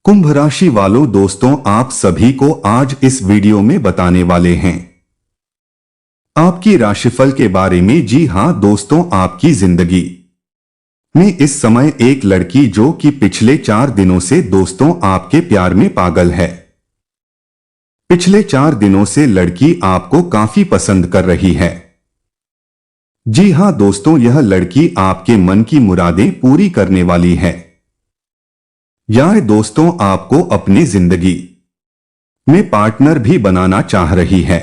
कुंभ राशि वालों दोस्तों, आप सभी को आज इस वीडियो में बताने वाले हैं आपकी राशिफल के बारे में। जी हां दोस्तों, आपकी जिंदगी में इस समय एक लड़की जो कि पिछले 4 दिनों से दोस्तों आपके प्यार में पागल है। पिछले 4 दिनों से लड़की आपको काफी पसंद कर रही है। जी हां दोस्तों, यह लड़की आपके मन की मुरादें पूरी करने वाली है। यह दोस्तों आपको अपनी जिंदगी में पार्टनर भी बनाना चाह रही है।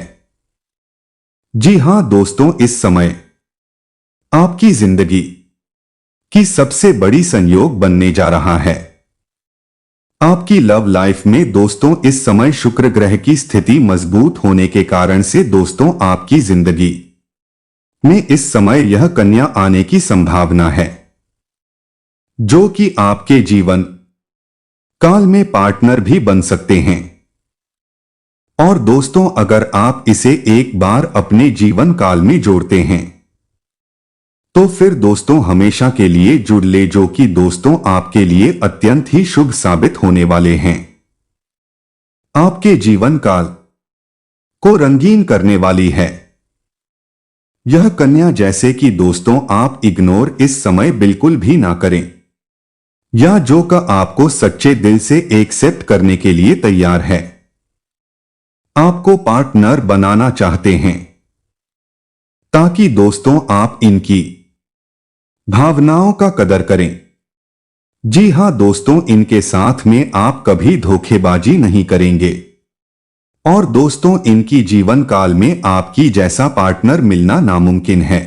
जी हां दोस्तों, इस समय आपकी जिंदगी की सबसे बड़ी संयोग बनने जा रहा है। आपकी लव लाइफ में दोस्तों इस समय शुक्र ग्रह की स्थिति मजबूत होने के कारण से दोस्तों आपकी जिंदगी में इस समय यह कन्या आने की संभावना है, जो कि आपके जीवन काल में पार्टनर भी बन सकते हैं। और दोस्तों अगर आप इसे एक बार अपने जीवन काल में जोड़ते हैं तो फिर दोस्तों हमेशा के लिए जुड़ ले, जो कि दोस्तों आपके लिए अत्यंत ही शुभ साबित होने वाले हैं। आपके जीवन काल को रंगीन करने वाली है यह कन्या, जैसे कि दोस्तों आप इग्नोर इस समय बिल्कुल भी ना करें, या जो का आपको सच्चे दिल से एक्सेप्ट करने के लिए तैयार है, आपको पार्टनर बनाना चाहते हैं, ताकि दोस्तों आप इनकी भावनाओं का कदर करें। जी हां दोस्तों, इनके साथ में आप कभी धोखेबाजी नहीं करेंगे और दोस्तों इनकी जीवन काल में आपकी जैसा पार्टनर मिलना नामुमकिन है।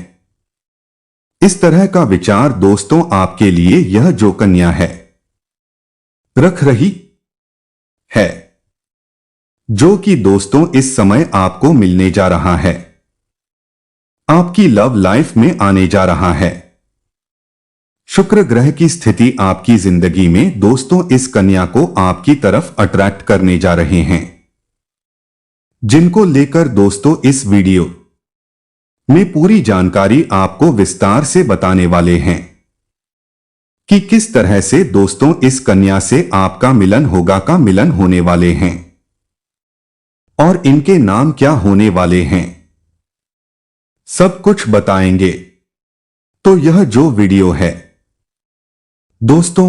इस तरह का विचार दोस्तों आपके लिए यह जो कन्या है रख रही है, जो कि दोस्तों इस समय आपको मिलने जा रहा है, आपकी लव लाइफ में आने जा रहा है। शुक्र ग्रह की स्थिति आपकी जिंदगी में दोस्तों इस कन्या को आपकी तरफ अट्रैक्ट करने जा रहे हैं, जिनको लेकर दोस्तों इस वीडियो में पूरी जानकारी आपको विस्तार से बताने वाले हैं कि किस तरह से दोस्तों इस कन्या से आपका मिलन होने वाले हैं और इनके नाम क्या होने वाले हैं, सब कुछ बताएंगे। तो यह जो वीडियो है दोस्तों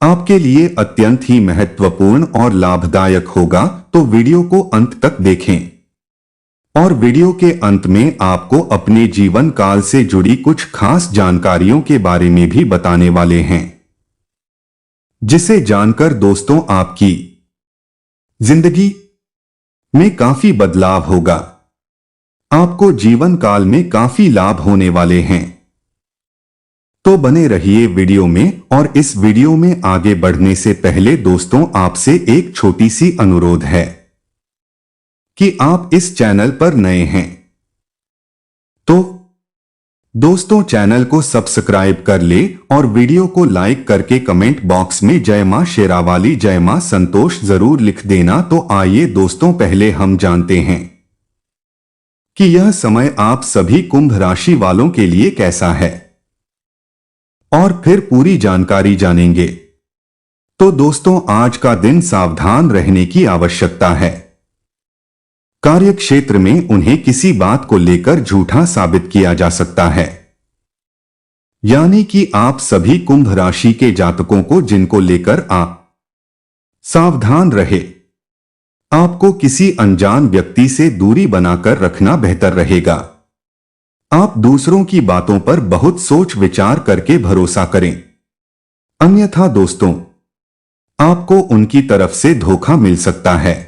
आपके लिए अत्यंत ही महत्वपूर्ण और लाभदायक होगा, तो वीडियो को अंत तक देखें। और वीडियो के अंत में आपको अपने जीवन काल से जुड़ी कुछ खास जानकारियों के बारे में भी बताने वाले हैं, जिसे जानकर दोस्तों आपकी जिंदगी में काफी बदलाव होगा, आपको जीवन काल में काफी लाभ होने वाले हैं। तो बने रहिए वीडियो में। और इस वीडियो में आगे बढ़ने से पहले दोस्तों आपसे एक छोटी सी अनुरोध है कि आप इस चैनल पर नए हैं तो दोस्तों चैनल को सब्सक्राइब कर ले और वीडियो को लाइक करके कमेंट बॉक्स में जय मां शेरावाली, जय मां संतोष जरूर लिख देना। तो आइए दोस्तों पहले हम जानते हैं कि यह समय आप सभी कुंभ राशि वालों के लिए कैसा है और फिर पूरी जानकारी जानेंगे। तो दोस्तों आज का दिन सावधान रहने की आवश्यकता है। कार्य क्षेत्र में उन्हें किसी बात को लेकर झूठा साबित किया जा सकता है, यानी कि आप सभी कुंभ राशि के जातकों को जिनको लेकर आप सावधान रहे। आपको किसी अनजान व्यक्ति से दूरी बनाकर रखना बेहतर रहेगा। आप दूसरों की बातों पर बहुत सोच विचार करके भरोसा करें, अन्यथा दोस्तों आपको उनकी तरफ से धोखा मिल सकता है।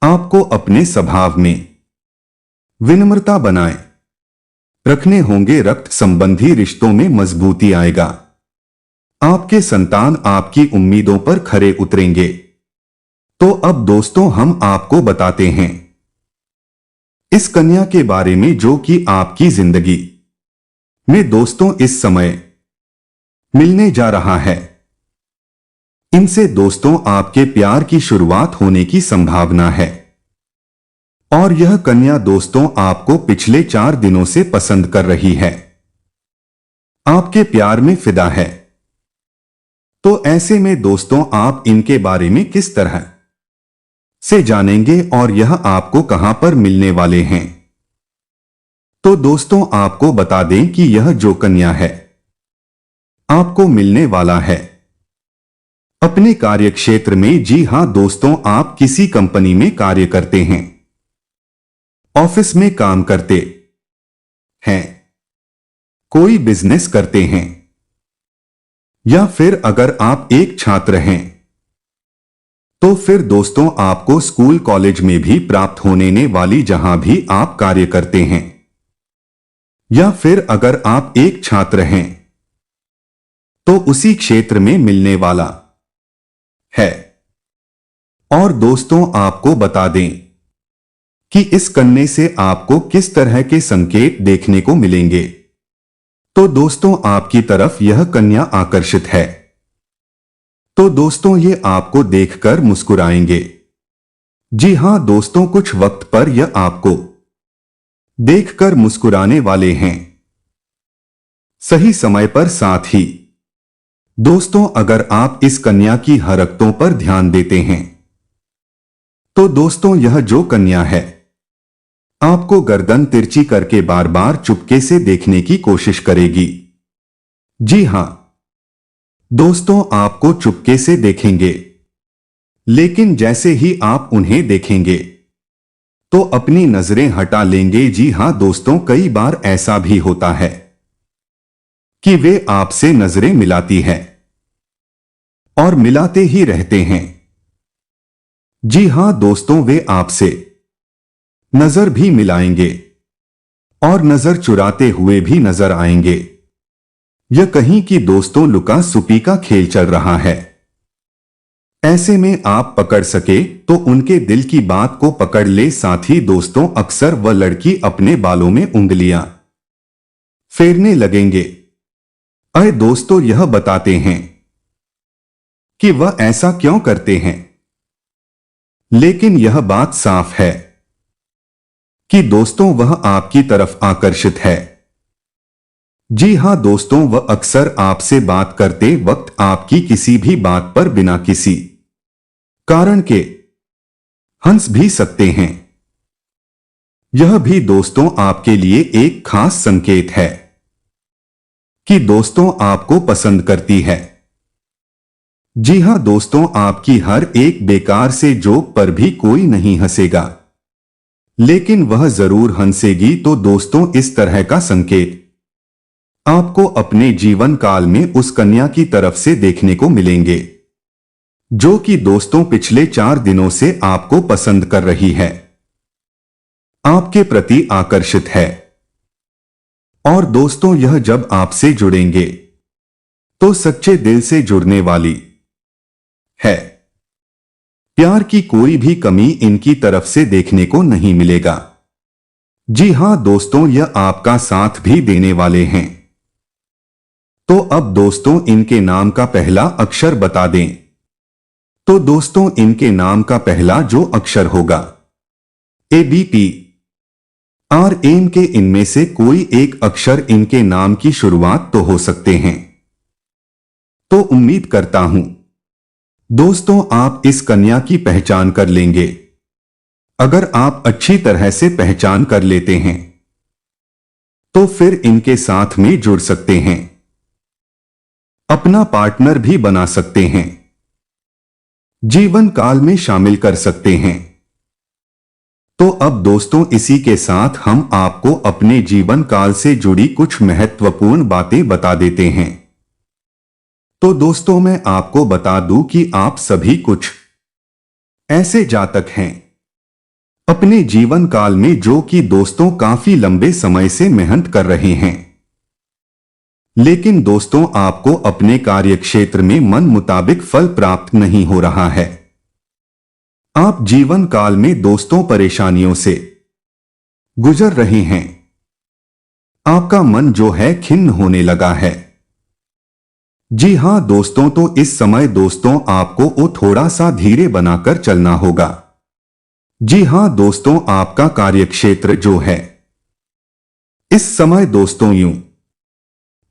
आपको अपने स्वभाव में विनम्रता बनाए रखने होंगे, रक्त संबंधी रिश्तों में मजबूती आएगा। आपके संतान आपकी उम्मीदों पर खरे उतरेंगे। तो अब दोस्तों हम आपको बताते हैं इस कन्या के बारे में, जो कि आपकी जिंदगी में दोस्तों इस समय मिलने जा रहा है। इनसे दोस्तों आपके प्यार की शुरुआत होने की संभावना है और यह कन्या दोस्तों आपको पिछले 4 दिनों से पसंद कर रही है, आपके प्यार में फिदा है। तो ऐसे में दोस्तों आप इनके बारे में किस तरह से जानेंगे और यह आपको कहां पर मिलने वाले हैं? तो दोस्तों आपको बता दें कि यह जो कन्या है आपको मिलने वाला है अपने कार्यक्षेत्र में। जी हां दोस्तों, आप किसी कंपनी में कार्य करते हैं, ऑफिस में काम करते हैं, कोई बिजनेस करते हैं, या फिर अगर आप एक छात्र हैं तो फिर दोस्तों आपको स्कूल कॉलेज में भी प्राप्त होने वाली जहां भी आप कार्य करते हैं, या फिर अगर आप एक छात्र हैं तो उसी क्षेत्र में मिलने वाला है। और दोस्तों आपको बता दें कि इस कन्या से आपको किस तरह के संकेत देखने को मिलेंगे। तो दोस्तों आपकी तरफ यह कन्या आकर्षित है, तो दोस्तों ये आपको देखकर मुस्कुराएंगे। जी हां दोस्तों, कुछ वक्त पर यह आपको देखकर मुस्कुराने वाले हैं सही समय पर। साथ ही दोस्तों अगर आप इस कन्या की हरकतों पर ध्यान देते हैं तो दोस्तों यह जो कन्या है आपको गर्दन तिरछी करके बार बार चुपके से देखने की कोशिश करेगी। जी हां दोस्तों, आपको चुपके से देखेंगे, लेकिन जैसे ही आप उन्हें देखेंगे तो अपनी नजरें हटा लेंगे। जी हां दोस्तों, कई बार ऐसा भी होता है कि वे आपसे नजरें मिलाती हैं और मिलाते ही रहते हैं। जी हां दोस्तों, वे आपसे नजर भी मिलाएंगे और नजर चुराते हुए भी नजर आएंगे। यह कहीं कि दोस्तों लुका छुपी का खेल चल रहा है। ऐसे में आप पकड़ सके तो उनके दिल की बात को पकड़ ले। साथ ही दोस्तों अक्सर वह लड़की अपने बालों में उंगलियां फेरने लगेंगे। अरे दोस्तों यह बताते हैं कि वह ऐसा क्यों करते हैं, लेकिन यह बात साफ है कि दोस्तों वह आपकी तरफ आकर्षित है। जी हां दोस्तों, वह अक्सर आपसे बात करते वक्त आपकी किसी भी बात पर बिना किसी कारण के हंस भी सकते हैं। यह भी दोस्तों आपके लिए एक खास संकेत है कि दोस्तों आपको पसंद करती है। जी हां दोस्तों, आपकी हर एक बेकार से जोक पर भी कोई नहीं हंसेगा, लेकिन वह जरूर हंसेगी। तो दोस्तों इस तरह का संकेत आपको अपने जीवन काल में उस कन्या की तरफ से देखने को मिलेंगे जो कि दोस्तों पिछले 4 दिनों से आपको पसंद कर रही है, आपके प्रति आकर्षित है। और दोस्तों यह जब आपसे जुड़ेंगे तो सच्चे दिल से जुड़ने वाली है। प्यार की कोई भी कमी इनकी तरफ से देखने को नहीं मिलेगा। जी हां दोस्तों, यह आपका साथ भी देने वाले हैं। तो अब दोस्तों इनके नाम का पहला अक्षर बता दें। तो दोस्तों इनके नाम का पहला जो अक्षर होगा ABP RM के इनमें से कोई एक अक्षर इनके नाम की शुरुआत तो हो सकते हैं। तो उम्मीद करता हूं दोस्तों आप इस कन्या की पहचान कर लेंगे। अगर आप अच्छी तरह से पहचान कर लेते हैं तो फिर इनके साथ में जुड़ सकते हैं, अपना पार्टनर भी बना सकते हैं, जीवन काल में शामिल कर सकते हैं। तो अब दोस्तों इसी के साथ हम आपको अपने जीवन काल से जुड़ी कुछ महत्वपूर्ण बातें बता देते हैं। तो दोस्तों मैं आपको बता दूं कि आप सभी कुछ ऐसे जातक हैं अपने जीवन काल में जो कि दोस्तों काफी लंबे समय से मेहनत कर रहे हैं, लेकिन दोस्तों आपको अपने कार्यक्षेत्र में मन मुताबिक फल प्राप्त नहीं हो रहा है। आप जीवन काल में दोस्तों परेशानियों से गुजर रहे हैं। आपका मन जो है खिन्न होने लगा है। जी हां दोस्तों, तो इस समय दोस्तों आपको वो थोड़ा सा धीरे बनाकर चलना होगा। जी हां दोस्तों, आपका कार्यक्षेत्र जो है इस समय दोस्तों यूं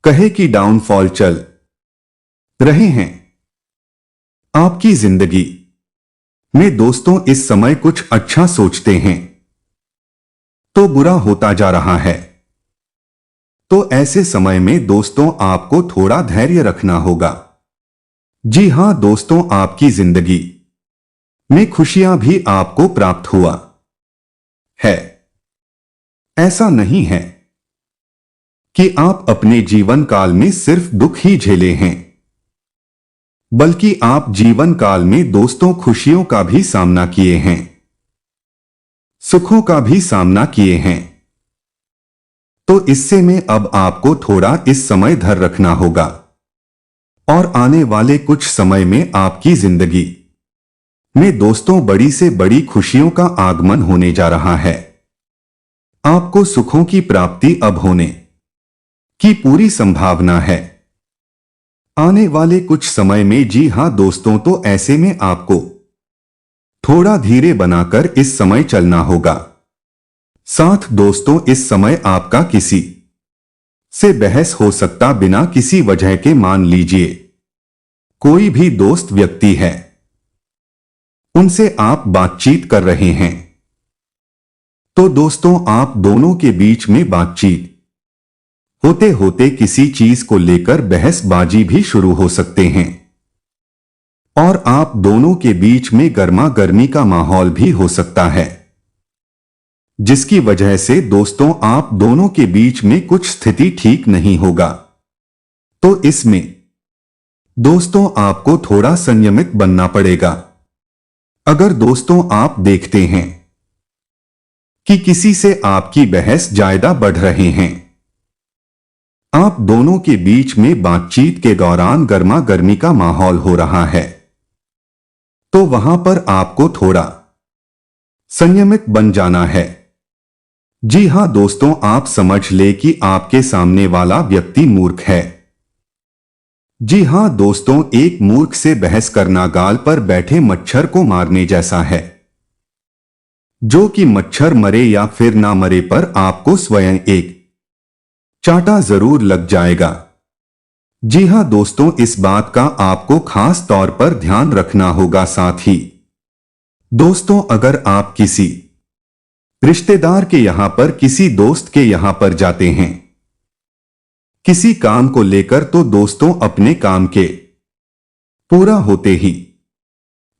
कहे कि डाउनफॉल चल रहे हैं। आपकी जिंदगी में दोस्तों इस समय कुछ अच्छा सोचते हैं तो बुरा होता जा रहा है। तो ऐसे समय में दोस्तों आपको थोड़ा धैर्य रखना होगा। जी हां दोस्तों, आपकी जिंदगी में खुशियां भी आपको प्राप्त हुआ है। ऐसा नहीं है कि आप अपने जीवन काल में सिर्फ दुख ही झेले हैं, बल्कि आप जीवन काल में दोस्तों खुशियों का भी सामना किए हैं, सुखों का भी सामना किए हैं। तो इससे में अब आपको थोड़ा इस समय धैर्य रखना होगा और आने वाले कुछ समय में आपकी जिंदगी में दोस्तों बड़ी से बड़ी खुशियों का आगमन होने जा रहा है। आपको सुखों की प्राप्ति अब होने की पूरी संभावना है आने वाले कुछ समय में। जी हां दोस्तों, तो ऐसे में आपको थोड़ा धीरे बनाकर इस समय चलना होगा। साथ दोस्तों, इस समय आपका किसी से बहस हो सकता बिना किसी वजह के। मान लीजिए कोई भी दोस्त व्यक्ति है, उनसे आप बातचीत कर रहे हैं, तो दोस्तों आप दोनों के बीच में बातचीत होते होते किसी चीज को लेकर बहसबाजी भी शुरू हो सकते हैं और आप दोनों के बीच में गर्मा गर्मी का माहौल भी हो सकता है, जिसकी वजह से दोस्तों आप दोनों के बीच में कुछ स्थिति ठीक नहीं होगा। तो इसमें दोस्तों आपको थोड़ा संयमित बनना पड़ेगा। अगर दोस्तों आप देखते हैं कि किसी से आपकी बहस ज्यादा बढ़ रहे हैं, आप दोनों के बीच में बातचीत के दौरान गर्मा गर्मी का माहौल हो रहा है, तो वहां पर आपको थोड़ा संयमित बन जाना है। जी हां दोस्तों, आप समझ ले कि आपके सामने वाला व्यक्ति मूर्ख है। जी हां दोस्तों, एक मूर्ख से बहस करना गाल पर बैठे मच्छर को मारने जैसा है, जो कि मच्छर मरे या फिर ना मरे पर आपको स्वयं एक चांटा जरूर लग जाएगा। जी हां दोस्तों, इस बात का आपको खास तौर पर ध्यान रखना होगा। साथ ही दोस्तों, अगर आप किसी रिश्तेदार के यहां पर, किसी दोस्त के यहां पर जाते हैं किसी काम को लेकर, तो दोस्तों अपने काम के पूरा होते ही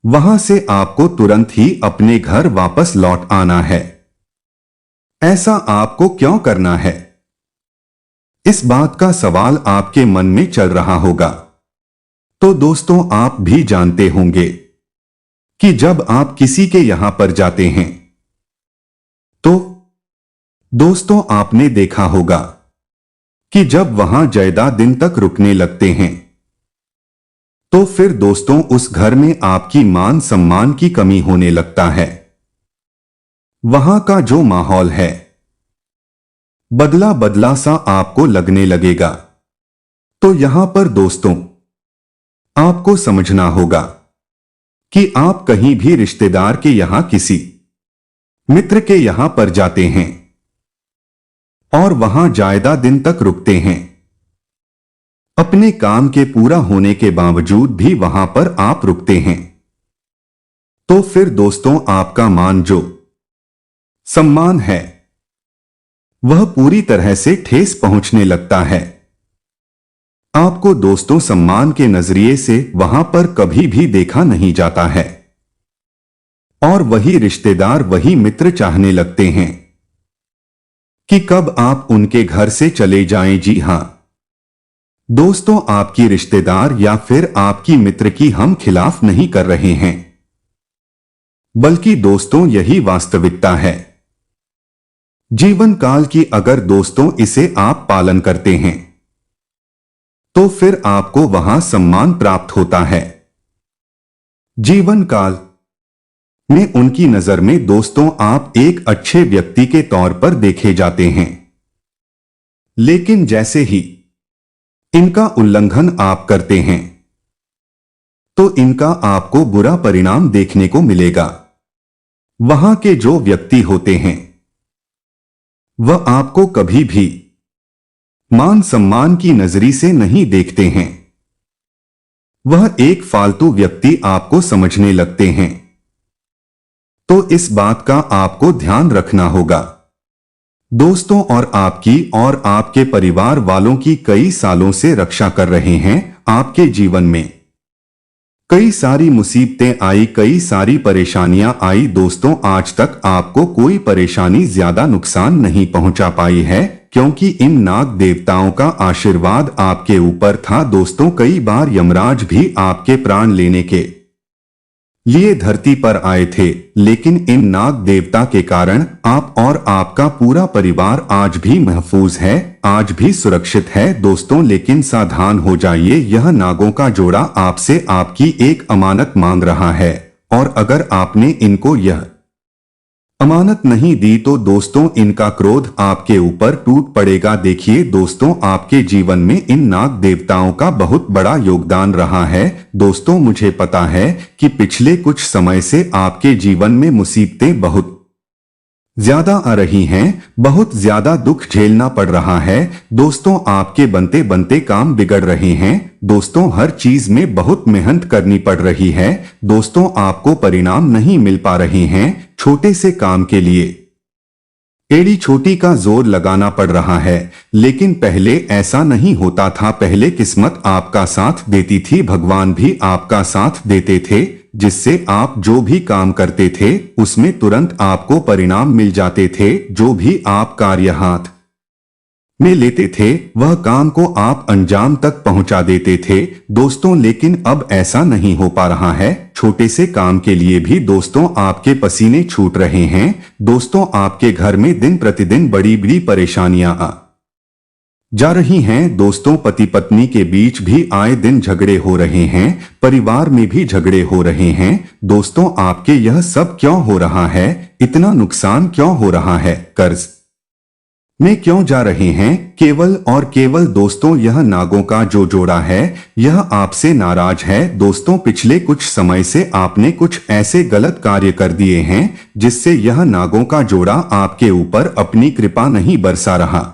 वहां से आपको तुरंत ही अपने घर वापस लौट आना है। ऐसा आपको क्यों करना है, इस बात का सवाल आपके मन में चल रहा होगा। तो दोस्तों आप भी जानते होंगे कि जब आप किसी के यहां पर जाते हैं, तो दोस्तों आपने देखा होगा कि जब वहां ज्यादा दिन तक रुकने लगते हैं, तो फिर दोस्तों उस घर में आपकी मान सम्मान की कमी होने लगता है। वहां का जो माहौल है बदला बदला सा आपको लगने लगेगा। तो यहां पर दोस्तों आपको समझना होगा कि आप कहीं भी रिश्तेदार के यहां, किसी मित्र के यहां पर जाते हैं और वहां ज्यादा दिन तक रुकते हैं, अपने काम के पूरा होने के बावजूद भी वहां पर आप रुकते हैं, तो फिर दोस्तों आपका मान जो सम्मान है वह पूरी तरह से ठेस पहुंचने लगता है। आपको दोस्तों सम्मान के नजरिए से वहां पर कभी भी देखा नहीं जाता है और वही रिश्तेदार, वही मित्र चाहने लगते हैं कि कब आप उनके घर से चले जाएं। जी हां दोस्तों, आपकी रिश्तेदार या फिर आपकी मित्र की हम खिलाफ नहीं कर रहे हैं, बल्कि दोस्तों यही वास्तविकता है जीवन काल की। अगर दोस्तों इसे आप पालन करते हैं, तो फिर आपको वहां सम्मान प्राप्त होता है। जीवन काल में उनकी नजर में दोस्तों आप एक अच्छे व्यक्ति के तौर पर देखे जाते हैं, लेकिन जैसे ही इनका उल्लंघन आप करते हैं, तो इनका आपको बुरा परिणाम देखने को मिलेगा। वहां के जो व्यक्ति होते हैं वह आपको कभी भी मान सम्मान की नजरी से नहीं देखते हैं। वह एक फालतू व्यक्ति आपको समझने लगते हैं। तो इस बात का आपको ध्यान रखना होगा। दोस्तों और आपके परिवार वालों की कई सालों से रक्षा कर रहे हैं। आपके जीवन में कई सारी मुसीबतें आई, कई सारी परेशानियां आई। दोस्तों आज तक आपको कोई परेशानी ज्यादा नुकसान नहीं पहुंचा पाई है, क्योंकि इन नाग देवताओं का आशीर्वाद आपके ऊपर था। दोस्तों कई बार यमराज भी आपके प्राण लेने के लिए धरती पर आए थे, लेकिन इन नाग देवता के कारण आप और आपका पूरा परिवार आज भी महफूज है, आज भी सुरक्षित है। दोस्तों लेकिन सावधान हो जाइए, यह नागों का जोड़ा आपसे आपकी एक अमानत मांग रहा है, और अगर आपने इनको यह अमानत नहीं दी तो दोस्तों इनका क्रोध आपके ऊपर टूट पड़ेगा। देखिए दोस्तों, आपके जीवन में इन नाग देवताओं का बहुत बड़ा योगदान रहा है। दोस्तों मुझे पता है कि पिछले कुछ समय से आपके जीवन में मुसीबतें बहुत ज्यादा आ रही हैं, बहुत ज्यादा दुख झेलना पड़ रहा है। दोस्तों आपके बनते बनते काम बिगड़ रहे हैं। दोस्तों हर चीज में बहुत मेहनत करनी पड़ रही है। दोस्तों आपको परिणाम नहीं मिल पा रहे हैं। छोटे से काम के लिए एड़ी छोटी का जोर लगाना पड़ रहा है, लेकिन पहले ऐसा नहीं होता था। पहले किस्मत आपका साथ देती थी, भगवान भी आपका साथ देते थे, जिससे आप जो भी काम करते थे उसमें तुरंत आपको परिणाम मिल जाते थे। जो भी आप कार्य हाथ में लेते थे वह काम को आप अंजाम तक पहुंचा देते थे। दोस्तों लेकिन अब ऐसा नहीं हो पा रहा है। छोटे से काम के लिए भी दोस्तों आपके पसीने छूट रहे हैं। दोस्तों आपके घर में दिन प्रतिदिन बड़ी बड़ी परेशानियां आ जा रही हैं। दोस्तों पति पत्नी के बीच भी आए दिन झगड़े हो रहे हैं, परिवार में भी झगड़े हो रहे हैं। दोस्तों आपके यह सब क्यों हो रहा है? इतना नुकसान क्यों हो रहा है? कर्ज में क्यों जा रहे हैं? केवल और केवल दोस्तों यह नागों का जो जोड़ा है यह आपसे नाराज है। दोस्तों पिछले कुछ समय से आपने कुछ ऐसे गलत कार्य कर दिए हैं जिससे यह नागों का जोड़ा आपके ऊपर अपनी कृपा नहीं बरसा रहा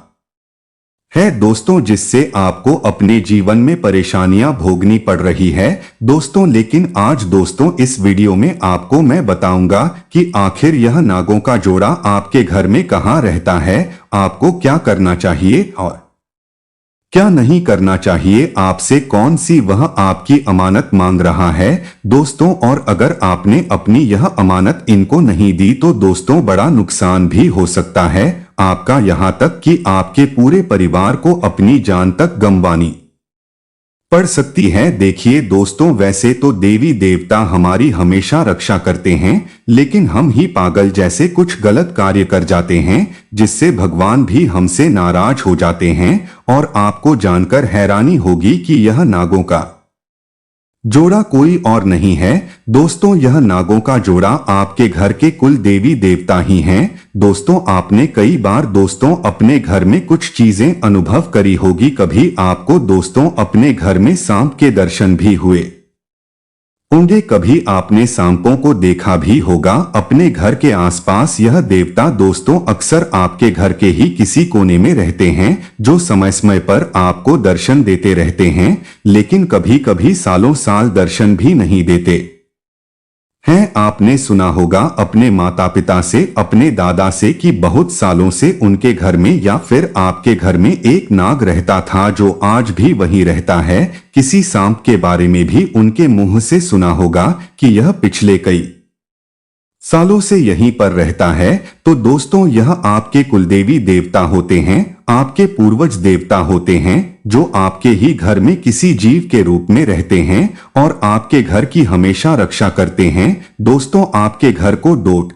है। दोस्तों जिससे आपको अपने जीवन में परेशानियां भोगनी पड़ रही है। दोस्तों लेकिन आज दोस्तों इस वीडियो में आपको मैं बताऊंगा कि आखिर यह नागों का जोड़ा आपके घर में कहां रहता है, आपको क्या करना चाहिए और क्या नहीं करना चाहिए, आपसे कौन सी वह आपकी अमानत मांग रहा है। दोस्तों और अगर आपने अपनी यह अमानत इनको नहीं दी तो दोस्तों बड़ा नुकसान भी हो सकता है आपका, यहाँ तक कि आपके पूरे परिवार को अपनी जान तक गंवानी पड़ सकती है। देखिए दोस्तों वैसे तो देवी देवता हमारी हमेशा रक्षा करते हैं, लेकिन हम ही पागल जैसे कुछ गलत कार्य कर जाते हैं जिससे भगवान भी हमसे नाराज हो जाते हैं। और आपको जानकर हैरानी होगी कि यह नागों का जोड़ा कोई और नहीं है। दोस्तों यह नागों का जोड़ा आपके घर के कुल देवी देवता ही हैं। दोस्तों आपने कई बार दोस्तों अपने घर में कुछ चीजें अनुभव करी होगी। कभी आपको दोस्तों अपने घर में सांप के दर्शन भी हुए होंगे, कभी आपने सांपों को देखा भी होगा अपने घर के आसपास। यह देवता दोस्तों अक्सर आपके घर के ही किसी कोने में रहते हैं, जो समय समय पर आपको दर्शन देते रहते हैं, लेकिन कभी कभी सालों साल दर्शन भी नहीं देते हैं। आपने सुना होगा अपने माता पिता से, अपने दादा से कि बहुत सालों से उनके घर में या फिर आपके घर में एक नाग रहता था जो आज भी वहीं रहता है। किसी सांप के बारे में भी उनके मुंह से सुना होगा कि यह पिछले कई सालों से यहीं पर रहता है। तो दोस्तों यह आपके कुलदेवी देवता होते हैं, आपके पूर्वज देवता होते हैं, जो आपके ही घर में किसी जीव के रूप में रहते हैं और आपके घर की हमेशा रक्षा करते हैं। दोस्तों आपके घर को डोट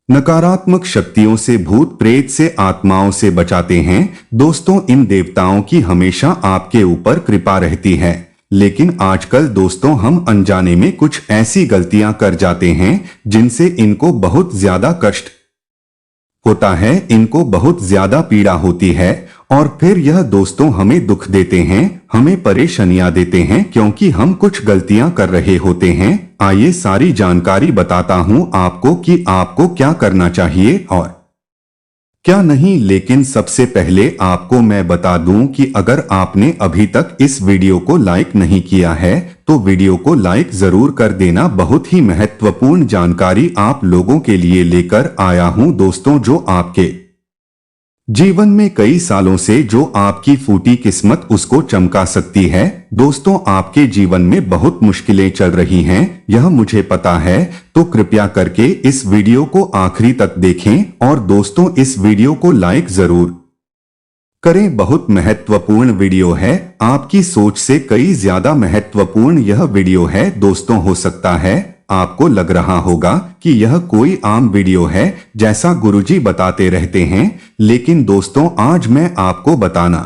नकारात्मक शक्तियों से, भूत प्रेत से, आत्माओं से बचाते हैं। दोस्तों इन देवताओं की हमेशा आपके ऊपर कृपा रहती है, लेकिन आजकल दोस्तों हम अनजाने में कुछ ऐसी गलतियां कर जाते हैं जिनसे इनको बहुत ज्यादा कष्ट होता है, इनको बहुत ज्यादा पीड़ा होती है, और फिर यह दोस्तों हमें दुख देते हैं, हमें परेशानियां देते हैं क्योंकि हम कुछ गलतियां कर रहे होते हैं। आइए सारी जानकारी बताता हूं आपको कि आपको क्या करना चाहिए और क्या नहीं, लेकिन सबसे पहले आपको मैं बता दूं कि अगर आपने अभी तक इस वीडियो को लाइक नहीं किया है तो वीडियो को लाइक जरूर कर देना। बहुत ही महत्वपूर्ण जानकारी आप लोगों के लिए लेकर आया हूं दोस्तों, जो आपके जीवन में कई सालों से जो आपकी फूटी किस्मत उसको चमका सकती है। दोस्तों, आपके जीवन में बहुत मुश्किलें चल रही हैं, यह मुझे पता है, तो कृपया करके इस वीडियो को आखिरी तक देखें और दोस्तों इस वीडियो को लाइक जरूर करें। बहुत महत्वपूर्ण वीडियो है, आपकी सोच से कई ज्यादा महत्वपूर्ण यह वीडियो है। दोस्तों, हो सकता है आपको लग रहा होगा कि यह कोई आम वीडियो है जैसा गुरुजी बताते रहते हैं, लेकिन दोस्तों आज मैं आपको बताना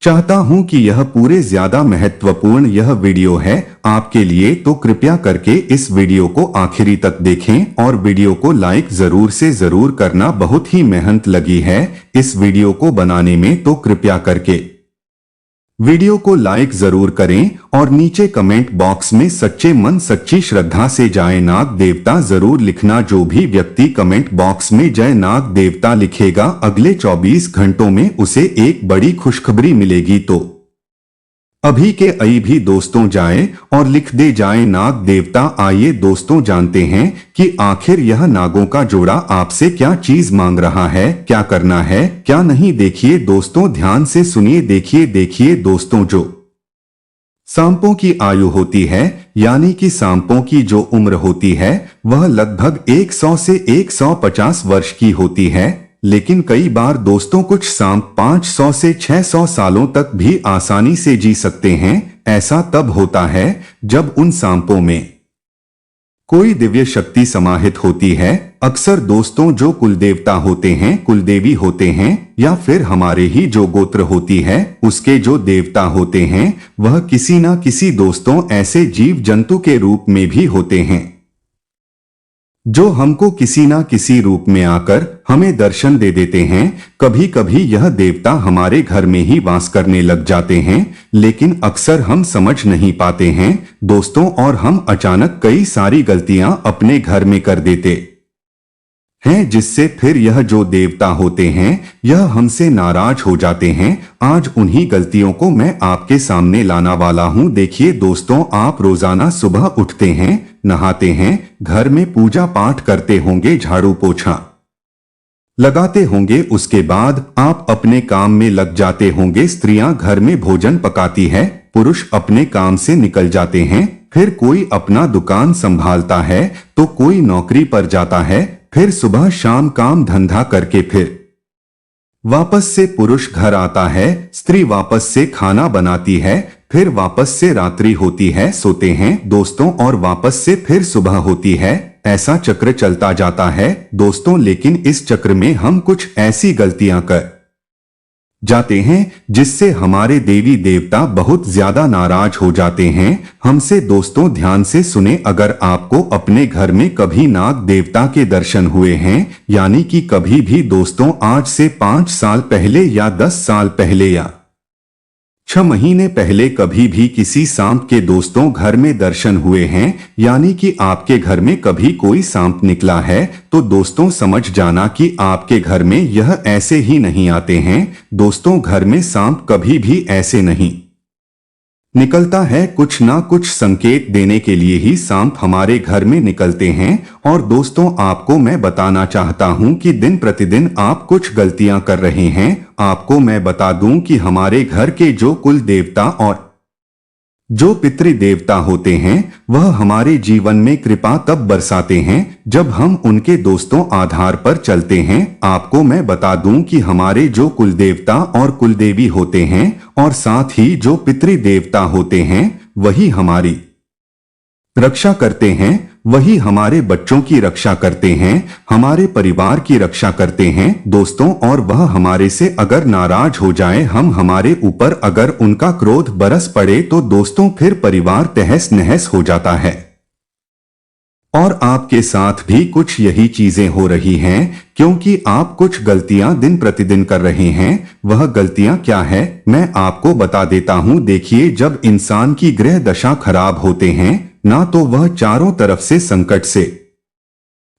चाहता हूं कि यह पूरे ज्यादा महत्वपूर्ण यह वीडियो है आपके लिए। तो कृपया करके इस वीडियो को आखिरी तक देखें और वीडियो को लाइक जरूर से जरूर करना। बहुत ही मेहनत लगी है इस वीडियो को बनाने में, तो कृपया करके वीडियो को लाइक जरूर करें और नीचे कमेंट बॉक्स में सच्चे मन सच्ची श्रद्धा से जय नाग देवता जरूर लिखना। जो भी व्यक्ति कमेंट बॉक्स में जय नाग देवता लिखेगा अगले 24 घंटों में उसे एक बड़ी खुशखबरी मिलेगी। तो अभी के अई भी दोस्तों जाए और लिख दे जय नाग देवता। आइए दोस्तों जानते हैं कि आखिर यह नागों का जोड़ा आपसे क्या चीज मांग रहा है, क्या करना है क्या नहीं। देखिए दोस्तों, ध्यान से सुनिए। देखिए दोस्तों, जो सांपों की आयु होती है यानी कि सांपों की जो उम्र होती है वह लगभग 100 से 150 वर्ष की होती है, लेकिन कई बार दोस्तों कुछ सांप 500 से 600 सालों तक भी आसानी से जी सकते हैं। ऐसा तब होता है जब उन सांपों में कोई दिव्य शक्ति समाहित होती है। अक्सर दोस्तों जो कुलदेवता होते हैं, कुलदेवी होते हैं, या फिर हमारे ही जो गोत्र होती है उसके जो देवता होते हैं, वह किसी ना किसी दोस्तों ऐसे जीव जंतु के रूप में भी होते हैं जो हमको किसी ना किसी रूप में आकर हमें दर्शन दे देते हैं। कभी कभी यह देवता हमारे घर में ही वास करने लग जाते हैं, लेकिन अक्सर हम समझ नहीं पाते हैं दोस्तों, और हम अचानक कई सारी गलतियां अपने घर में कर देते हैं, जिससे फिर यह जो देवता होते हैं यह हमसे नाराज हो जाते हैं। आज उन्हीं गलतियों को मैं आपके सामने लाना वाला हूं। देखिए दोस्तों, आप रोजाना सुबह उठते हैं, नहाते हैं, घर में पूजा पाठ करते होंगे, झाड़ू पोछा लगाते होंगे, उसके बाद आप अपने काम में लग जाते होंगे। स्त्रियां घर में भोजन पकाती है, पुरुष अपने काम से निकल जाते हैं, फिर कोई अपना दुकान संभालता है तो कोई नौकरी पर जाता है, फिर सुबह शाम काम धंधा करके फिर वापस से पुरुष घर आता है, स्त्री वापस से खाना बनाती है, फिर वापस से रात्रि होती है, सोते हैं दोस्तों, और वापस से फिर सुबह होती है। ऐसा चक्र चलता जाता है दोस्तों, लेकिन इस चक्र में हम कुछ ऐसी गलतियां कर जाते हैं जिससे हमारे देवी देवता बहुत ज्यादा नाराज हो जाते हैं हमसे। दोस्तों ध्यान से सुने, अगर आपको अपने घर में कभी नाग देवता के दर्शन हुए हैं, यानी कि कभी भी दोस्तों आज से 5 साल पहले या 10 साल पहले या 6 महीने पहले कभी भी किसी सांप के दोस्तों घर में दर्शन हुए हैं, यानी कि आपके घर में कभी कोई सांप निकला है, तो दोस्तों समझ जाना कि आपके घर में यह ऐसे ही नहीं आते हैं। दोस्तों घर में सांप कभी भी ऐसे नहीं निकलता है, कुछ ना कुछ संकेत देने के लिए ही सांप हमारे घर में निकलते हैं। और दोस्तों आपको मैं बताना चाहता हूं कि दिन प्रतिदिन आप कुछ गलतियां कर रहे हैं। आपको मैं बता दूं कि हमारे घर के जो कुल देवता और जो पितृदेवता होते हैं वह हमारे जीवन में कृपा तब बरसाते हैं जब हम उनके दोस्तों आधार पर चलते हैं। आपको मैं बता दूं कि हमारे जो कुलदेवता और कुलदेवी होते हैं और साथ ही जो पितृदेवता होते हैं वही हमारी रक्षा करते हैं, वही हमारे बच्चों की रक्षा करते हैं, हमारे परिवार की रक्षा करते हैं दोस्तों। और वह हमारे से अगर नाराज हो जाए, हम हमारे ऊपर अगर उनका क्रोध बरस पड़े, तो दोस्तों फिर परिवार तहस नहस हो जाता है। और आपके साथ भी कुछ यही चीजें हो रही हैं, क्योंकि आप कुछ गलतियां दिन प्रतिदिन कर रहे हैं। वह गलतियां क्या है मैं आपको बता देता हूं। देखिए, जब इंसान की ग्रह दशा खराब होते हैं ना, तो वह चारों तरफ से संकट से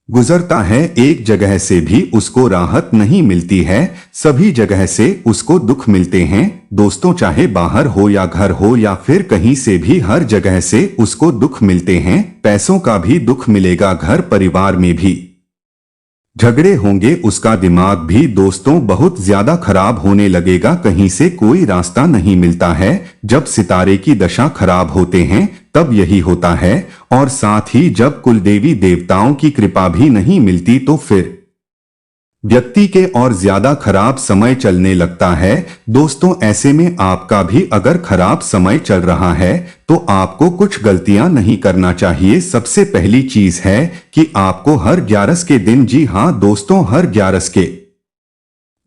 गुजरता है, एक जगह से भी उसको राहत नहीं मिलती है, सभी जगह से उसको दुख मिलते हैं। दोस्तों, चाहे बाहर हो या घर हो या फिर कहीं से भी, हर जगह से उसको दुख मिलते हैं। पैसों का भी दुख मिलेगा, घर परिवार में भी झगड़े होंगे, उसका दिमाग भी दोस्तों बहुत ज्यादा खराब होने लगेगा, कहीं से कोई रास्ता नहीं मिलता है। जब सितारे की दशा खराब होते हैं तब यही होता है, और साथ ही जब कुलदेवी देवताओं की कृपा भी नहीं मिलती तो फिर व्यक्ति के और ज्यादा खराब समय चलने लगता है। दोस्तों, ऐसे में आपका भी अगर खराब समय चल रहा है तो आपको कुछ गलतियां नहीं करना चाहिए। सबसे पहली चीज है कि आपको हर 11 के दिन, जी हां दोस्तों, हर 11 के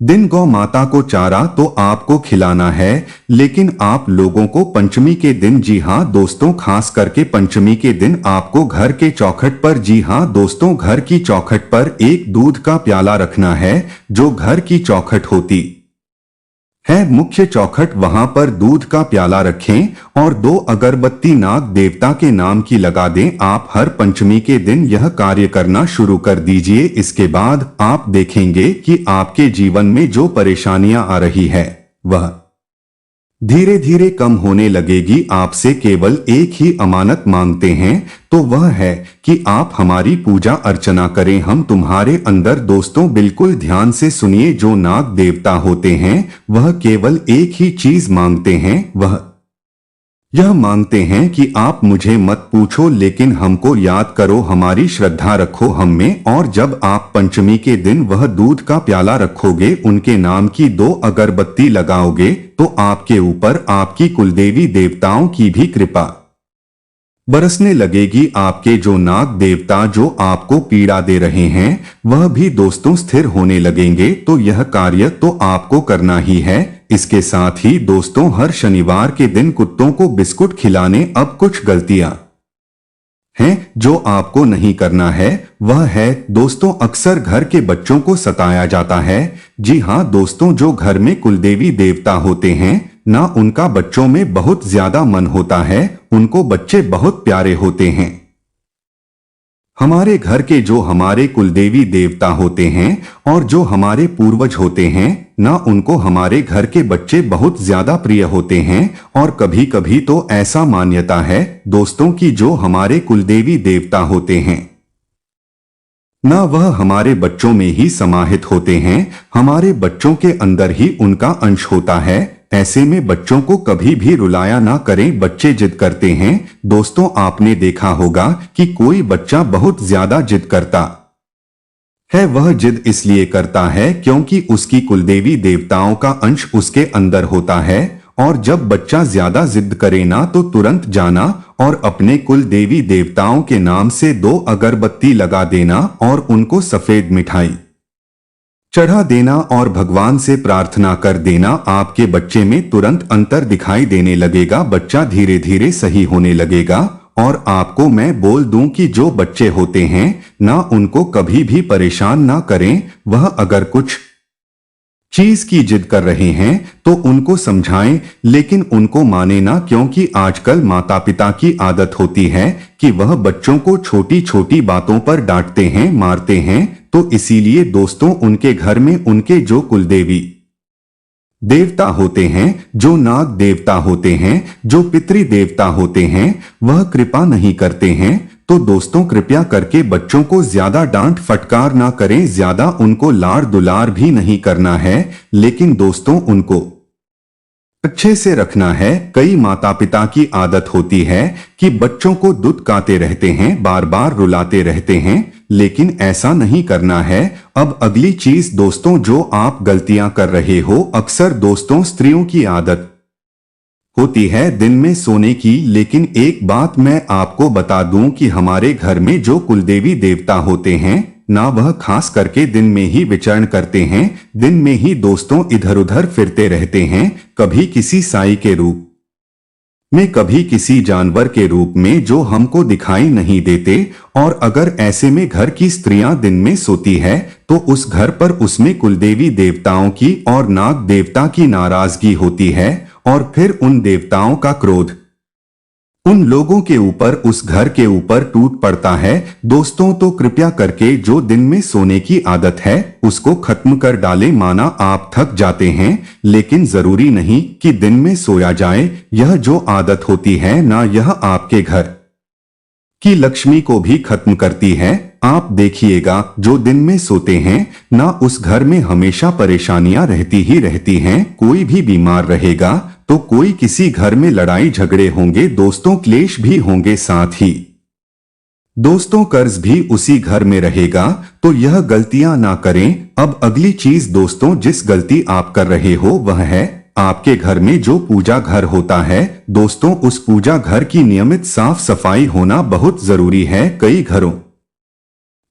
दिन गौ माता को चारा तो आपको खिलाना है। लेकिन आप लोगों को पंचमी के दिन, जी हां दोस्तों, खास करके पंचमी के दिन आपको घर के चौखट पर, जी हां दोस्तों, घर की चौखट पर एक दूध का प्याला रखना है। जो घर की चौखट होती है, मुख्य चौखट, वहां पर दूध का प्याला रखें और 2 अगरबत्ती नाग देवता के नाम की लगा दें। आप हर पंचमी के दिन यह कार्य करना शुरू कर दीजिए। इसके बाद आप देखेंगे कि आपके जीवन में जो परेशानियां आ रही है वह धीरे धीरे कम होने लगेगी। आपसे केवल एक ही अमानत मांगते हैं, तो वह है कि आप हमारी पूजा अर्चना करें। हम तुम्हारे अंदर, दोस्तों बिल्कुल ध्यान से सुनिए, जो नाग देवता होते हैं वह केवल एक ही चीज मांगते हैं, वह यह मांगते हैं कि आप मुझे मत पूछो लेकिन हमको याद करो, हमारी श्रद्धा रखो हम में। और जब आप पंचमी के दिन वह दूध का प्याला रखोगे, उनके नाम की 2 अगरबत्ती लगाओगे, तो आपके ऊपर आपकी कुलदेवी देवताओं की भी कृपा बरसने लगेगी। आपके जो नाग देवता जो आपको पीड़ा दे रहे हैं वह भी दोस्तों स्थिर होने लगेंगे। तो यह कार्य तो आपको करना ही है। इसके साथ ही दोस्तों, हर शनिवार के दिन कुत्तों को बिस्कुट खिलाने। अब कुछ गलतियां हैं जो आपको नहीं करना है, वह है दोस्तों, अक्सर घर के बच्चों को सताया जाता है। जी हां दोस्तों, जो घर में कुलदेवी देवता होते हैं ना, उनका बच्चों में बहुत ज्यादा मन होता है, उनको बच्चे बहुत प्यारे होते हैं। हमारे घर के जो हमारे कुलदेवी देवता होते हैं और जो हमारे पूर्वज होते हैं ना, उनको हमारे घर के बच्चे बहुत ज्यादा प्रिय होते हैं। और कभी कभी तो ऐसा मान्यता है दोस्तों कि जो हमारे कुलदेवी देवता होते हैं ना, वह हमारे बच्चों में ही समाहित होते हैं, हमारे बच्चों के अंदर ही उनका अंश होता है। ऐसे में बच्चों को कभी भी रुलाया ना करें, बच्चे जिद करते हैं। दोस्तों, आपने देखा होगा कि कोई बच्चा बहुत ज्यादा जिद करता है, वह जिद इसलिए करता है क्योंकि उसकी कुलदेवी देवताओं का अंश उसके अंदर होता है। और जब बच्चा ज्यादा जिद करे ना, तो तुरंत जाना और अपने कुल देवी देवताओं के नाम से 2 अगरबत्ती लगा देना और उनको सफेद मिठाई चढ़ा देना और भगवान से प्रार्थना कर देना। आपके बच्चे में तुरंत अंतर दिखाई देने लगेगा, बच्चा धीरे धीरे सही होने लगेगा। और आपको मैं बोल दूं कि जो बच्चे होते हैं ना, उनको कभी भी परेशान ना करें। वह अगर कुछ चीज की जिद कर रहे हैं तो उनको समझाएं, लेकिन उनको माने ना, क्योंकि आजकल माता पिता की आदत होती है कि वह बच्चों को छोटी छोटी बातों पर डांटते हैं, मारते हैं। तो इसीलिए दोस्तों, उनके घर में उनके जो कुलदेवी देवता होते हैं, जो नाग देवता होते हैं, जो पितृ देवता होते हैं, वह कृपा नहीं करते हैं। तो दोस्तों, कृपया करके बच्चों को ज्यादा डांट फटकार ना करें, ज्यादा उनको लाड़ दुलार भी नहीं करना है, लेकिन दोस्तों उनको अच्छे से रखना है। कई माता पिता की आदत होती है कि बच्चों को दुत्कारते रहते हैं, बार बार रुलाते रहते हैं, लेकिन ऐसा नहीं करना है। अब अगली चीज दोस्तों, जो आप गलतियां कर रहे हो, अक्सर दोस्तों स्त्रियों की आदत होती है दिन में सोने की। लेकिन एक बात मैं आपको बता दूं कि हमारे घर में जो कुलदेवी देवता होते हैं ना, वह खास करके दिन में ही विचरण करते हैं, दिन में ही दोस्तों इधर उधर फिरते रहते हैं, कभी किसी साई के रूप में, कभी किसी जानवर के रूप में, जो हमको दिखाई नहीं देते। और अगर ऐसे में घर की स्त्रियां दिन में सोती है तो उस घर पर, उसमें कुलदेवी देवताओं की और नाग देवता की नाराजगी होती है, और फिर उन देवताओं का क्रोध उन लोगों के ऊपर, उस घर के ऊपर टूट पड़ता है दोस्तों। तो कृपया करके जो दिन में सोने की आदत है उसको खत्म कर डालें। माना आप थक जाते हैं, लेकिन जरूरी नहीं कि दिन में सोया जाए। यह जो आदत होती है ना, यह आपके घर की लक्ष्मी को भी खत्म करती है। आप देखिएगा, जो दिन में सोते हैं ना, उस घर में हमेशा परेशानियां रहती ही रहती हैं। कोई भी बीमार रहेगा तो कोई किसी घर में लड़ाई झगड़े होंगे दोस्तों, क्लेश भी होंगे। साथ ही दोस्तों कर्ज भी उसी घर में रहेगा। तो यह गलतियां ना करें। अब अगली चीज दोस्तों, जिस गलती आप कर रहे हो वह है आपके घर में जो पूजा घर होता है दोस्तों, उस पूजा घर की नियमित साफ सफाई होना बहुत जरूरी है। कई घरों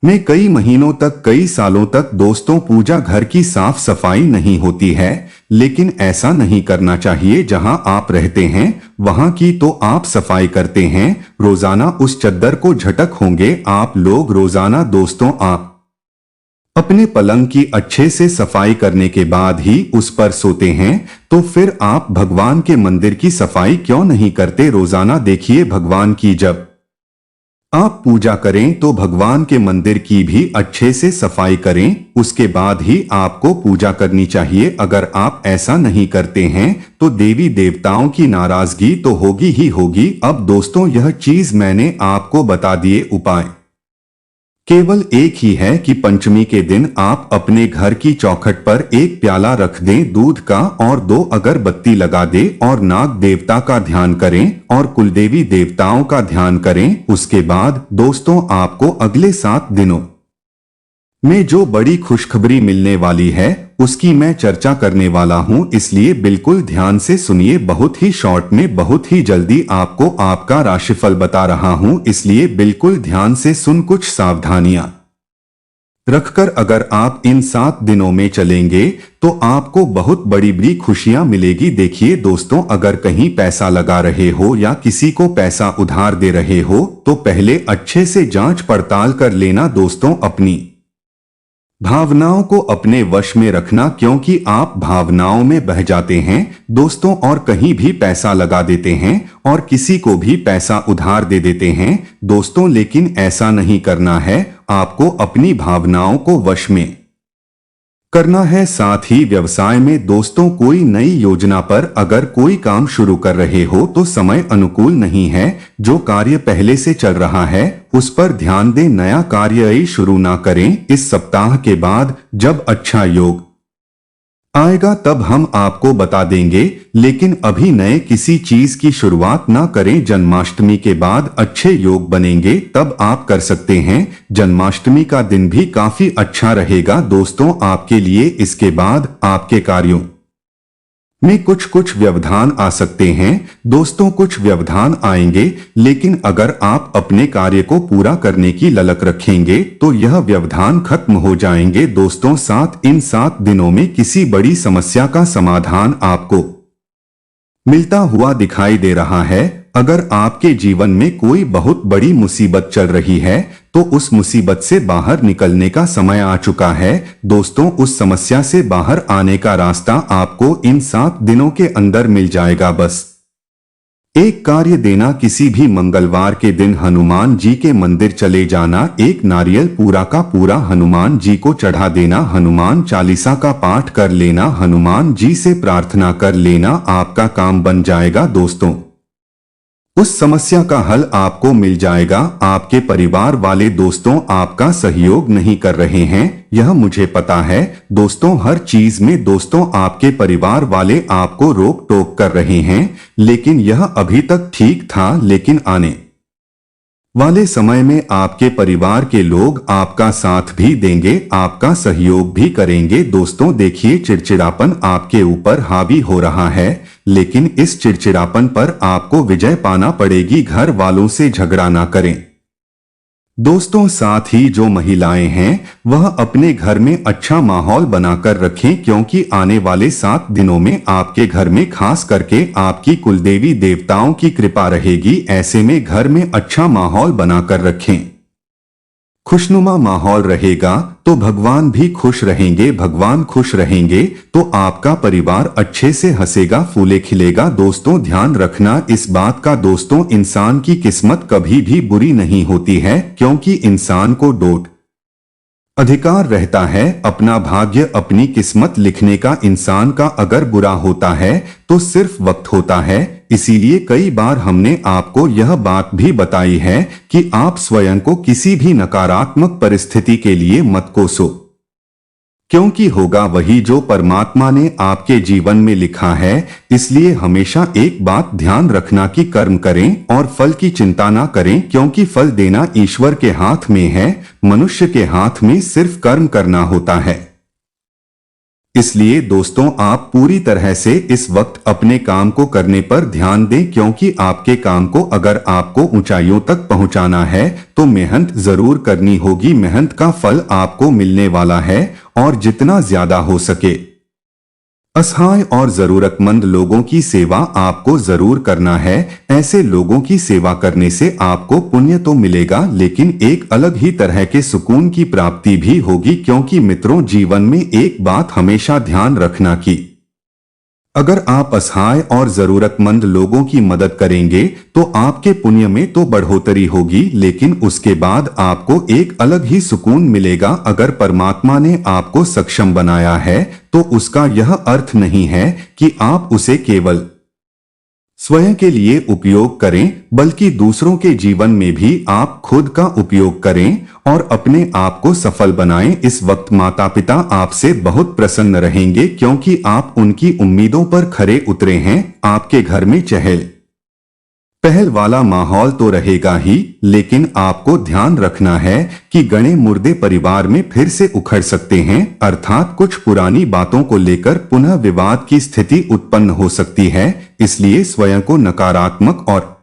में कई महीनों तक, कई सालों तक दोस्तों पूजा घर की साफ सफाई नहीं होती है। लेकिन ऐसा नहीं करना चाहिए। जहां आप रहते हैं वहां की तो आप सफाई करते हैं। रोजाना उस चद्दर को झटक होंगे आप लोग रोजाना दोस्तों। आप अपने पलंग की अच्छे से सफाई करने के बाद ही उस पर सोते हैं। तो फिर आप भगवान के मंदिर की सफाई क्यों नहीं करते रोजाना? देखिए, भगवान की जब आप पूजा करें तो भगवान के मंदिर की भी अच्छे से सफाई करें, उसके बाद ही आपको पूजा करनी चाहिए। अगर आप ऐसा नहीं करते हैं तो देवी देवताओं की नाराजगी तो होगी ही होगी। अब दोस्तों, यह चीज मैंने आपको बता दिए उपाय केवल एक ही है कि पंचमी के दिन आप अपने घर की चौखट पर एक प्याला रख दें दूध का और 2 अगरबत्ती लगा दें और नाग देवता का ध्यान करें और कुलदेवी देवताओं का ध्यान करें। उसके बाद दोस्तों आपको अगले 7 दिनों में जो बड़ी खुशखबरी मिलने वाली है उसकी मैं चर्चा करने वाला हूं, इसलिए बिल्कुल ध्यान से सुनिए। बहुत ही शॉर्ट में, बहुत ही जल्दी आपको आपका राशिफल बता रहा हूं, इसलिए बिल्कुल ध्यान से सुन। कुछ सावधानियां रखकर अगर आप इन 7 दिनों में चलेंगे तो आपको बहुत बड़ी बड़ी खुशियां मिलेगी। देखिए दोस्तों, अगर कहीं पैसा लगा रहे हो या किसी को पैसा उधार दे रहे हो तो पहले अच्छे से जांच पड़ताल कर लेना दोस्तों। अपनी भावनाओं को अपने वश में रखना, क्योंकि आप भावनाओं में बह जाते हैं दोस्तों और कहीं भी पैसा लगा देते हैं और किसी को भी पैसा उधार दे देते हैं दोस्तों। लेकिन ऐसा नहीं करना है, आपको अपनी भावनाओं को वश में करना है। साथ ही व्यवसाय में दोस्तों कोई नई योजना पर अगर कोई काम शुरू कर रहे हो तो समय अनुकूल नहीं है। जो कार्य पहले से चल रहा है उस पर ध्यान दें, नया कार्य ही शुरू ना करें। इस सप्ताह के बाद जब अच्छा योग आएगा तब हम आपको बता देंगे, लेकिन अभी नए किसी चीज की शुरुआत ना करें। जन्माष्टमी के बाद अच्छे योग बनेंगे तब आप कर सकते हैं। जन्माष्टमी का दिन भी काफी अच्छा रहेगा दोस्तों आपके लिए। इसके बाद आपके कार्यों में कुछ व्यवधान आ सकते हैं दोस्तों, कुछ व्यवधान आएंगे, लेकिन अगर आप अपने कार्य को पूरा करने की ललक रखेंगे तो यह व्यवधान खत्म हो जाएंगे दोस्तों। इन 7 दिनों में किसी बड़ी समस्या का समाधान आपको मिलता हुआ दिखाई दे रहा है। अगर आपके जीवन में कोई बहुत बड़ी मुसीबत चल रही है तो उस मुसीबत से बाहर निकलने का समय आ चुका है दोस्तों। उस समस्या से बाहर आने का रास्ता आपको इन 7 दिनों के अंदर मिल जाएगा। बस एक कार्य देना, किसी भी मंगलवार के दिन हनुमान जी के मंदिर चले जाना, एक नारियल पूरा का पूरा हनुमान जी को चढ़ा देना, हनुमान चालीसा का पाठ कर लेना, हनुमान जी से प्रार्थना कर लेना, आपका काम बन जाएगा दोस्तों। उस समस्या का हल आपको मिल जाएगा। आपके परिवार वाले दोस्तों आपका सहयोग नहीं कर रहे हैं, यह मुझे पता है दोस्तों। हर चीज में दोस्तों आपके परिवार वाले आपको रोक टोक कर रहे हैं, लेकिन यह अभी तक ठीक था। लेकिन आने वाले समय में आपके परिवार के लोग आपका साथ भी देंगे, आपका सहयोग भी करेंगे दोस्तों। देखिए, चिड़चिड़ापन आपके ऊपर हावी हो रहा है, लेकिन इस चिड़चिड़ापन पर आपको विजय पाना पड़ेगी। घर वालों से झगड़ा ना करें दोस्तों। साथ ही जो महिलाएं हैं वह अपने घर में अच्छा माहौल बनाकर रखें, क्योंकि आने वाले 7 दिनों में आपके घर में खास करके आपकी कुलदेवी देवताओं की कृपा रहेगी। ऐसे में घर में अच्छा माहौल बनाकर रखें। खुशनुमा माहौल रहेगा तो भगवान भी खुश रहेंगे, भगवान खुश रहेंगे तो आपका परिवार अच्छे से हंसेगा, फूले खिलेगा। दोस्तों ध्यान रखना इस बात का दोस्तों, इंसान की किस्मत कभी भी बुरी नहीं होती है, क्योंकि इंसान को डोट अधिकार रहता है अपना भाग्य अपनी किस्मत लिखने का। इंसान का अगर बुरा होता है तो सिर्फ वक्त होता है। इसीलिए कई बार हमने आपको यह बात भी बताई है कि आप स्वयं को किसी भी नकारात्मक परिस्थिति के लिए मत कोसो, क्योंकि होगा वही जो परमात्मा ने आपके जीवन में लिखा है। इसलिए हमेशा एक बात ध्यान रखना कि कर्म करें और फल की चिंता ना करें, क्योंकि फल देना ईश्वर के हाथ में है, मनुष्य के हाथ में सिर्फ कर्म करना होता है। इसलिए दोस्तों आप पूरी तरह से इस वक्त अपने काम को करने पर ध्यान दें, क्योंकि आपके काम को अगर आपको ऊंचाइयों तक पहुंचाना है तो मेहनत जरूर करनी होगी। मेहनत का फल आपको मिलने वाला है और जितना ज्यादा हो सके असहाय और जरूरतमंद लोगों की सेवा आपको जरूर करना है। ऐसे लोगों की सेवा करने से आपको पुण्य तो मिलेगा, लेकिन एक अलग ही तरह के सुकून की प्राप्ति भी होगी। क्योंकि मित्रों जीवन में एक बात हमेशा ध्यान रखना कि अगर आप असहाय और जरूरतमंद लोगों की मदद करेंगे तो आपके पुण्य में तो बढ़ोतरी होगी, लेकिन उसके बाद आपको एक अलग ही सुकून मिलेगा। अगर परमात्मा ने आपको सक्षम बनाया है तो उसका यह अर्थ नहीं है कि आप उसे केवल स्वयं के लिए उपयोग करें, बल्कि दूसरों के जीवन में भी आप खुद का उपयोग करें और अपने आप को सफल बनाएं। इस वक्त माता पिता आपसे बहुत प्रसन्न रहेंगे, क्योंकि आप उनकी उम्मीदों पर खरे उतरे हैं। आपके घर में चहल पहल वाला माहौल तो रहेगा ही, लेकिन आपको ध्यान रखना है कि गणे मुर्दे परिवार में फिर से उखड़ सकते हैं, अर्थात कुछ पुरानी बातों को लेकर पुनः विवाद की स्थिति उत्पन्न हो सकती है। इसलिए स्वयं को नकारात्मक और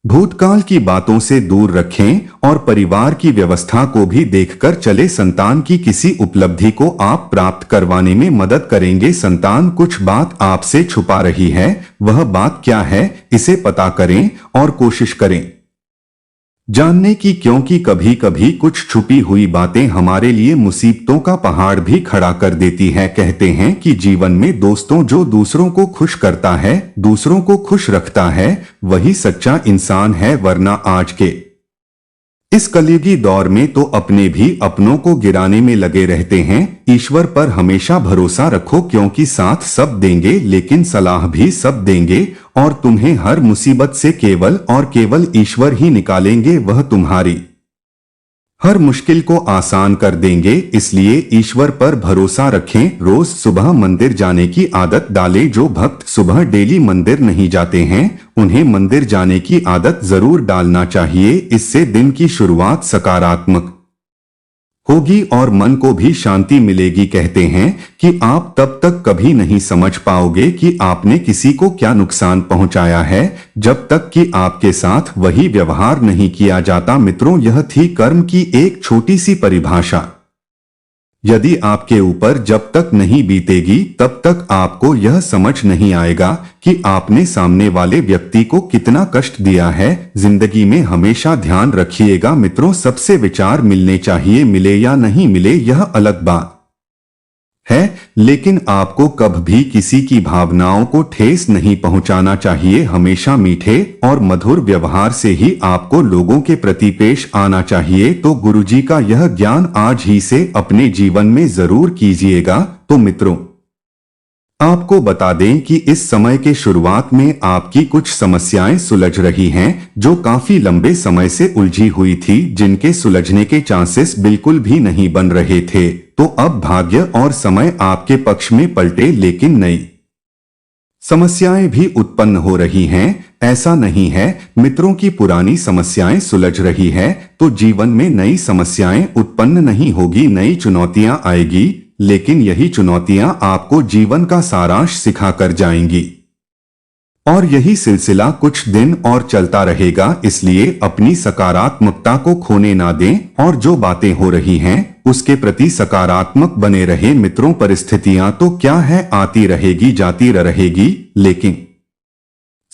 भूतकाल की बातों से दूर रखें और परिवार की व्यवस्था को भी देखकर चले। संतान की किसी उपलब्धि को आप प्राप्त करवाने में मदद करेंगे। संतान कुछ बात आपसे छुपा रही है, वह बात क्या है इसे पता करें और कोशिश करें जानने की, क्योंकि कभी कभी कुछ छुपी हुई बातें हमारे लिए मुसीबतों का पहाड़ भी खड़ा कर देती है। कहते हैं कि जीवन में दोस्तों जो दूसरों को खुश करता है, दूसरों को खुश रखता है, वही सच्चा इंसान है। वरना आज के इस कलयुगी दौर में तो अपने भी अपनों को गिराने में लगे रहते हैं। ईश्वर पर हमेशा भरोसा रखो, क्योंकि साथ सब देंगे लेकिन सलाह भी सब देंगे और तुम्हें हर मुसीबत से केवल और केवल ईश्वर ही निकालेंगे। वह तुम्हारी हर मुश्किल को आसान कर देंगे। इसलिए ईश्वर पर भरोसा रखें। रोज सुबह मंदिर जाने की आदत डालें। जो भक्त सुबह डेली मंदिर नहीं जाते हैं उन्हें मंदिर जाने की आदत जरूर डालना चाहिए। इससे दिन की शुरुआत सकारात्मक होगी और मन को भी शांति मिलेगी। कहते हैं कि आप तब तक कभी नहीं समझ पाओगे कि आपने किसी को क्या नुकसान पहुंचाया है, जब तक कि आपके साथ वही व्यवहार नहीं किया जाता। मित्रों यह थी कर्म की एक छोटी सी परिभाषा। यदि आपके ऊपर जब तक नहीं बीतेगी तब तक आपको यह समझ नहीं आएगा कि आपने सामने वाले व्यक्ति को कितना कष्ट दिया है। जिंदगी में हमेशा ध्यान रखिएगा मित्रों, सबसे विचार मिलने चाहिए, मिले या नहीं मिले यह अलग बात है, लेकिन आपको कभी किसी की भावनाओं को ठेस नहीं पहुंचाना चाहिए। हमेशा मीठे और मधुर व्यवहार से ही आपको लोगों के प्रति पेश आना चाहिए। तो गुरुजी का यह ज्ञान आज ही से अपने जीवन में जरूर कीजिएगा। तो मित्रों आपको बता दें कि इस समय के शुरुआत में आपकी कुछ समस्याएं सुलझ रही हैं जो काफी लंबे समय से उलझी हुई थी, जिनके सुलझने के चांसेस बिल्कुल भी नहीं बन रहे थे। तो अब भाग्य और समय आपके पक्ष में पलटे, लेकिन नई समस्याएं भी उत्पन्न हो रही हैं। ऐसा नहीं है मित्रों की पुरानी समस्याएं सुलझ रही है तो जीवन में नई समस्याएं उत्पन्न नहीं होगी, नई चुनौतियां आएगी, लेकिन यही चुनौतियां आपको जीवन का सारांश सिखा कर जाएंगी और यही सिलसिला कुछ दिन और चलता रहेगा। इसलिए अपनी सकारात्मकता को खोने ना दें और जो बातें हो रही हैं उसके प्रति सकारात्मक बने रहे। मित्रों परिस्थितियां तो क्या है, आती रहेगी जाती रहेगी, लेकिन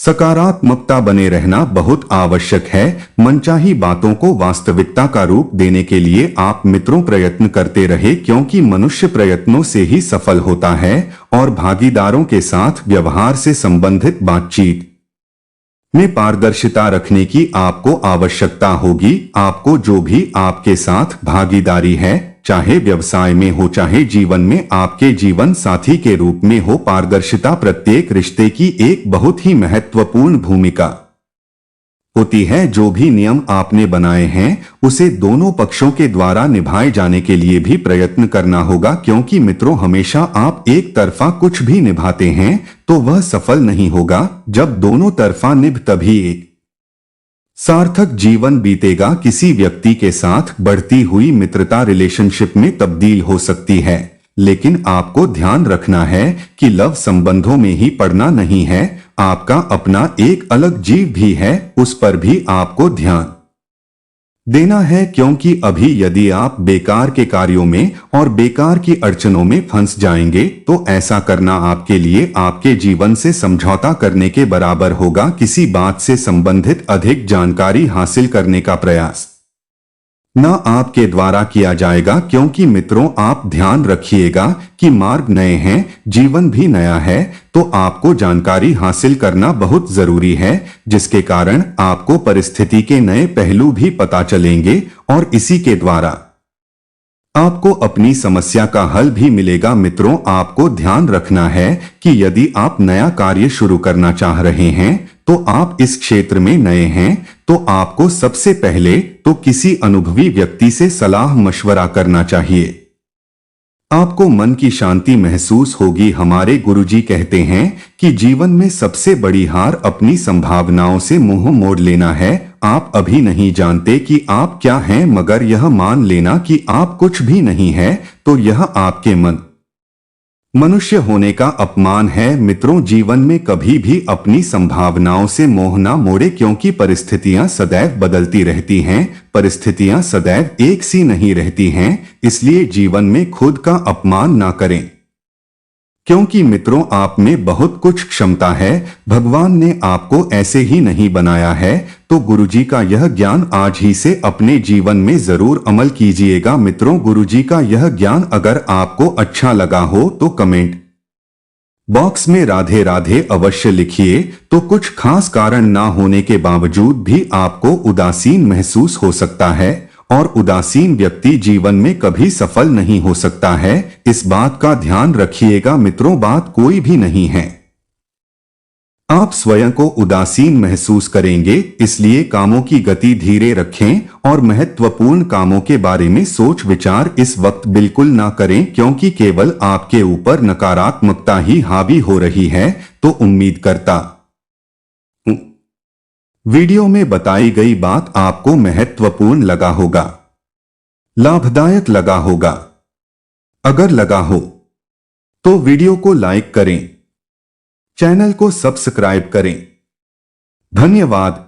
सकारात्मकता बने रहना बहुत आवश्यक है। मनचाही बातों को वास्तविकता का रूप देने के लिए आप मित्रों प्रयत्न करते रहे, क्योंकि मनुष्य प्रयत्नों से ही सफल होता है। और भागीदारों के साथ व्यवहार से संबंधित बातचीत में पारदर्शिता रखने की आपको आवश्यकता होगी। आपको जो भी आपके साथ भागीदारी है, चाहे व्यवसाय में हो चाहे जीवन में आपके जीवन साथी के रूप में हो, पारदर्शिता प्रत्येक रिश्ते की एक बहुत ही महत्वपूर्ण भूमिका होती है। जो भी नियम आपने बनाए हैं उसे दोनों पक्षों के द्वारा निभाए जाने के लिए भी प्रयत्न करना होगा, क्योंकि मित्रों हमेशा आप एक तरफा कुछ भी निभाते हैं तो वह सफल नहीं होगा। जब दोनों तरफा निभ तभी एक सार्थक जीवन बीतेगा। किसी व्यक्ति के साथ बढ़ती हुई मित्रता रिलेशनशिप में तब्दील हो सकती है, लेकिन आपको ध्यान रखना है कि लव संबंधों में ही पड़ना नहीं है। आपका अपना एक अलग जीव भी है, उस पर भी आपको ध्यान देना है, क्योंकि अभी यदि आप बेकार के कार्यों में और बेकार की अड़चनों में फंस जाएंगे तो ऐसा करना आपके लिए आपके जीवन से समझौता करने के बराबर होगा। किसी बात से संबंधित अधिक जानकारी हासिल करने का प्रयास न आपके द्वारा किया जाएगा, क्योंकि मित्रों आप ध्यान रखिएगा कि मार्ग नए हैं, जीवन भी नया है, तो आपको जानकारी हासिल करना बहुत जरूरी है, जिसके कारण आपको परिस्थिति के नए पहलू भी पता चलेंगे और इसी के द्वारा आपको अपनी समस्या का हल भी मिलेगा। मित्रों आपको ध्यान रखना है कि यदि आप नया कार्य शुरू करना चाह रहे हैं तो आप इस क्षेत्र में नए हैं तो आपको सबसे पहले तो किसी अनुभवी व्यक्ति से सलाह मशवरा करना चाहिए। आपको मन की शांति महसूस होगी। हमारे गुरुजी कहते हैं कि जीवन में सबसे बड़ी हार अपनी संभावनाओं से मुंह मोड़ लेना है। आप अभी नहीं जानते कि आप क्या हैं, मगर यह मान लेना कि आप कुछ भी नहीं है तो यह आपके मनुष्य होने का अपमान है। मित्रों जीवन में कभी भी अपनी संभावनाओं से मोह न मोड़े, क्योंकि परिस्थितियां सदैव बदलती रहती हैं, परिस्थितियां सदैव एक सी नहीं रहती हैं। इसलिए जीवन में खुद का अपमान ना करें, क्योंकि मित्रों आप में बहुत कुछ क्षमता है। भगवान ने आपको ऐसे ही नहीं बनाया है, तो गुरुजी का यह ज्ञान आज ही से अपने जीवन में जरूर अमल कीजिएगा। मित्रों गुरुजी का यह ज्ञान अगर आपको अच्छा लगा हो तो कमेंट बॉक्स में राधे राधे अवश्य लिखिए। तो कुछ खास कारण ना होने के बावजूद भी आपको उदासीन महसूस हो सकता है, और उदासीन व्यक्ति जीवन में कभी सफल नहीं हो सकता है। इस बात का ध्यान रखिएगा मित्रों, बात कोई भी नहीं है, आप स्वयं को उदासीन महसूस करेंगे। इसलिए कामों की गति धीरे रखें और महत्वपूर्ण कामों के बारे में सोच विचार इस वक्त बिल्कुल ना करें, क्योंकि केवल आपके ऊपर नकारात्मकता ही हावी हो रही है। तो उम्मीद करता हूं वीडियो में बताई गई बात आपको महत्वपूर्ण लगा होगा, लाभदायक लगा होगा। अगर लगा हो तो वीडियो को लाइक करें, चैनल को सब्सक्राइब करें। धन्यवाद।